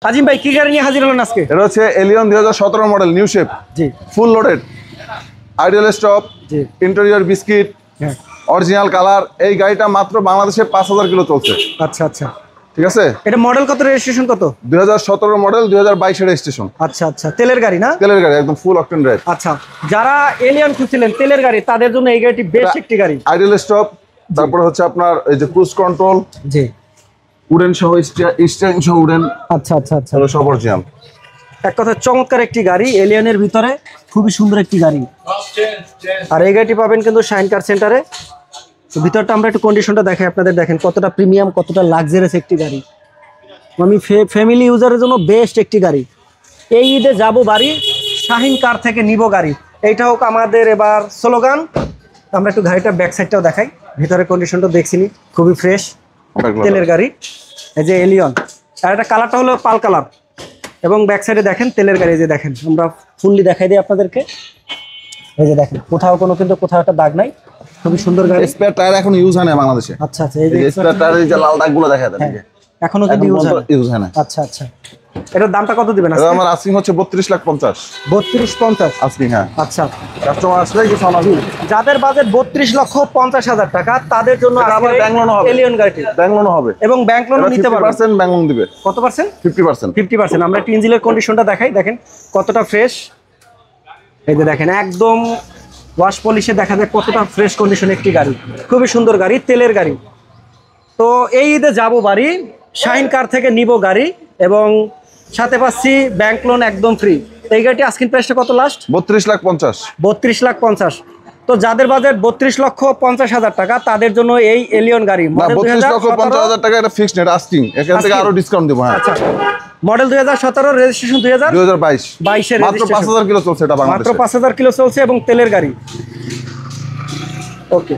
আজিম ভাই কি গাড়ি নিয়ে হাজির হলেন আজকে? এটা হচ্ছে এলিয়ন 2017 মডেল নিউ শেপ। জি, ফুল লোডেড, আইডিয়াল স্টপ, জি, ইন্টেরিয়র বিস্কিট, হ্যাঁ, অরিজিনাল কালার। এই গাড়িটা মাত্র বাংলাদেশে 5000 কিলো চলছে। আচ্ছা আচ্ছা। ঠিক আছে, এটা মডেল কত, রেজিস্ট্রেশন কত? 2017 মডেল, 2022 এর রেজিস্ট্রেশন। আচ্ছা আচ্ছা, তেলের গাড়ি না? তেলের গাড়ি, একদম ফুল অকটেন ড্রাইভ। আচ্ছা, যারা এলিয়ন খুঁজছিলেন তেলের গাড়ি তাদের জন্য এই গাড়িটি বেস্ট একটি গাড়ি। আইডিয়াল স্টপ, তারপরে হচ্ছে আপনার এই যে ক্রুজ কন্ট্রোল, জি, উডেন সহ, স্টিয়ারিং সহ উডেন, আচ্ছা আচ্ছা আচ্ছা। সব অরিজিনাল। এক কথা চমৎকার একটি গাড়ি, এলিয়নের ভিতরে খুবই সুন্দর একটি গাড়ি। আর এই গাড়িটি পাবেন কিন্তু শাইন কার সেন্টারে। তো ভিতরটা আমরা একটু কন্ডিশনটা দেখাই আপনাদের, দেখেন কতটা প্রিমিয়াম, কতটা লাক্সারিয়াস একটি গাড়ি। আমি ফ্যামিলি ইউজারের জন্য বেস্ট একটি গাড়ি। এই ঈদে যাব বাড়ি, শাহিন কার থেকে নিব গাড়ি, এইটা হোক আমাদের এবার স্লোগান। আমরা একটু গাড়িটার ব্যাক সাইডটাও দেখাই। ভিতরে কন্ডিশনটা দেখছিনি, খুবই ফ্রেশ তেলের গাড়ি। এই যে এলিয়ন, আর একটা কালারটা হলো পাল কালার, এবং ব্যাক সাইডে দেখেন তেলের গাড়ি। যে দেখেন, আমরা ফুললি দেখাই দিই আপনাদেরকে। এই যে দেখেন, কোথাও একটা দাগ নাই, খুবই সুন্দর গাড়ি। স্পেয়ার টায়ার এখন ইউজ হয় না বাংলাদেশে। আচ্ছা আচ্ছা, এই যে স্পেয়ার টায়ারের যে লাল দাগগুলো দেখা যায়, এখনো কিন্তু ইউজ হয় না। আচ্ছা আচ্ছা, এটার দামটা কত দিবেন? এটা আমার আস্কিং হচ্ছে 32,50,000। 32-50 আস্কিং, হ্যাঁ। আচ্ছা, কাস্টমার আসলে কিছু অনাবি। যাদের বাজেট 32,50,000 টাকা তাদের জন্য আবার ব্যাংক লোন হবে, এলিয়ন গাড়িটি। ব্যাংক লোন হবে, এবং ব্যাংক লোন নিতে পারবেন। 50% ব্যাংক লোন দিবে। কত পার্সেন্ট? 50%। 50%। আমরা একটা ইঞ্জিনের কন্ডিশনটা দেখাই, দেখেন কতটা ফ্রেশ। এই যে দেখেন, একদম ওয়াশ পলিশে দেখা যায় কতটা ফ্রেশ কন্ডিশন একটি গাড়ি। খুবই সুন্দর গাড়ি, তেলের গাড়ি। তো এই ঈদে যাব বাড়ি, শাহিন কার থেকে নিব গাড়ি, এবং সাথে পাচ্ছি ব্যাংক লোন একদম ফ্রি। এই গাড়িটি আস্কিং প্রাইসটা কত লাস্ট? 32,50,000। 32,50,000। তো যাদের বাজেট 32,50,000 টাকা তাদের জন্য এই এলিয়ন গাড়ি। না, 32,50,000 টাকা এটা ফিক্সড, এটা আস্কিং। এখান থেকে আরো ডিসকাউন্ট দেব। হ্যাঁ, আচ্ছা, মডেল 2017, রেজিস্ট্রেশন 2022 22 মাত্র 5000 কিলো চলছে এটা বাংলাদেশে। মাত্র 5000 কিলো চলছে, এবং তেলের গাড়ি। ওকে।